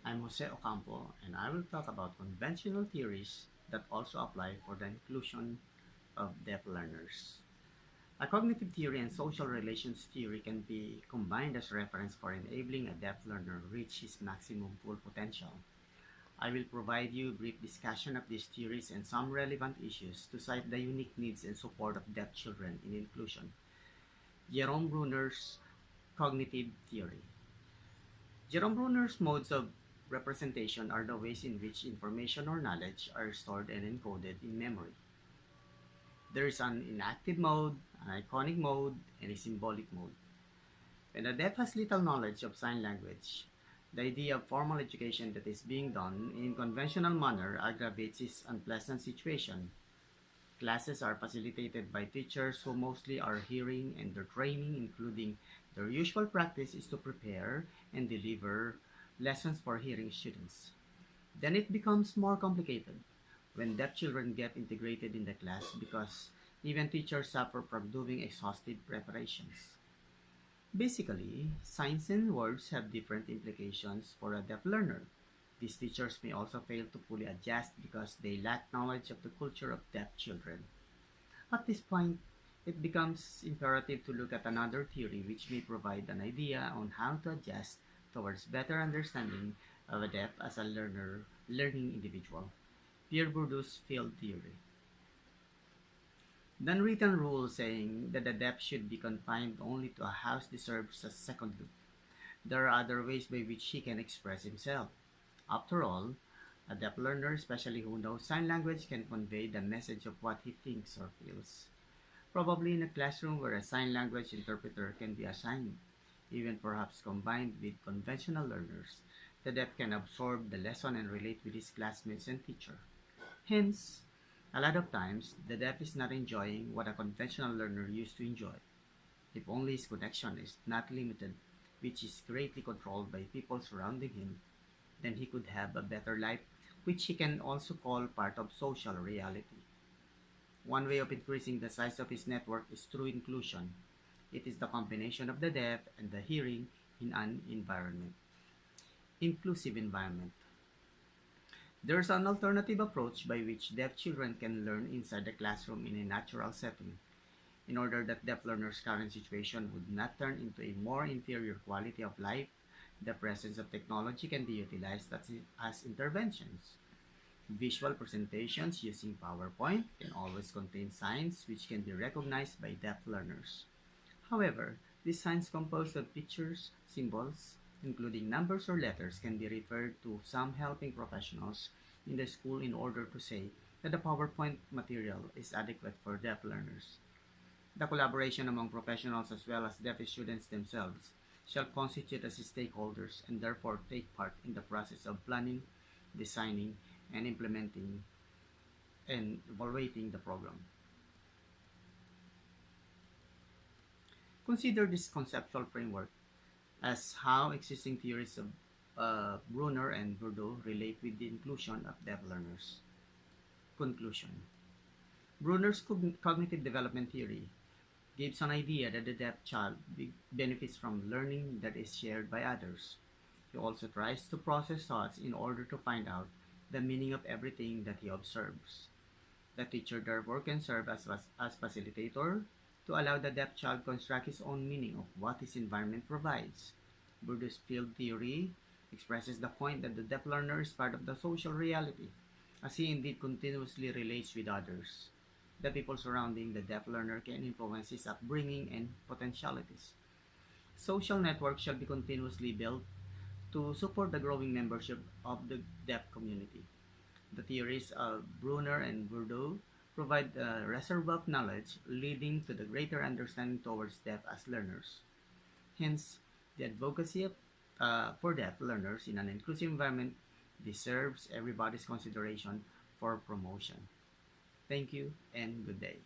I'm Jose Ocampo, and I will talk about conventional theories that also apply for the inclusion of deaf learners. A cognitive theory and social relations theory can be combined as reference for enabling a deaf learner reach his maximum full potential. I will provide you a brief discussion of these theories and some relevant issues to cite the unique needs and support of deaf children in inclusion. Jerome Bruner's cognitive theory. Jerome Bruner's modes of representation are the ways in which information or knowledge are stored and encoded in memory. There is an inactive mode, an iconic mode, and a symbolic mode. When a deaf has little knowledge of sign language, the idea of formal education that is being done in conventional manner aggravates his unpleasant situation. Classes are facilitated by teachers who mostly are hearing, and their training, including their usual practice, is to prepare and deliver lessons for hearing students. Then it becomes more complicated when deaf children get integrated in the class because even teachers suffer from doing exhaustive preparations. Basically, signs and words have different implications for a deaf learner. These teachers may also fail to fully adjust because they lack knowledge of the culture of deaf children. At this point, it becomes imperative to look at another theory which may provide an idea on how to adjust towards better understanding of a deaf as a learning individual. Pierre Bourdieu's field theory. The unwritten rule saying that the deaf should be confined only to a house deserves a second look. There are other ways by which he can express himself. After all, a deaf learner, especially who knows sign language, can convey the message of what he thinks or feels. Probably in a classroom where a sign language interpreter can be assigned, even perhaps combined with conventional learners, the deaf can absorb the lesson and relate with his classmates and teacher. Hence, a lot of times, the deaf is not enjoying what a conventional learner used to enjoy, if only his connection is not limited, which is greatly controlled by people surrounding him, then he could have a better life, which he can also call part of social reality. One way of increasing the size of his network is through inclusion. It is the combination of the deaf and the hearing in an environment. Inclusive environment. There is an alternative approach by which deaf children can learn inside the classroom in a natural setting, in order that deaf learners' current situation would not turn into a more inferior quality of life. The presence of technology can be utilized as interventions. Visual presentations using PowerPoint can always contain signs which can be recognized by deaf learners. However, these signs composed of pictures, symbols, including numbers or letters, can be referred to some helping professionals in the school in order to say that the PowerPoint material is adequate for deaf learners. The collaboration among professionals as well as deaf students themselves shall constitute as stakeholders and therefore take part in the process of planning, designing, and implementing and evaluating the program. Consider this conceptual framework as how existing theories of Brunner and Bourdieu relate with the inclusion of deaf learners. Conclusion. Brunner's cognitive development theory gives an idea that the deaf child benefits from learning that is shared by others. He also tries to process thoughts in order to find out the meaning of everything that he observes. The teacher therefore can serve as facilitator to allow the deaf child construct his own meaning of what his environment provides. Bourdieu's field theory expresses the point that the deaf learner is part of the social reality, as he indeed continuously relates with others. The people surrounding the deaf learner can influence his upbringing and potentialities. Social networks shall be continuously built to support the growing membership of the deaf community. The theories of Brunner and Bourdieu provide a reservoir of knowledge leading to the greater understanding towards deaf as learners. Hence, the advocacy for deaf learners in an inclusive environment deserves everybody's consideration for promotion. Thank you and good day.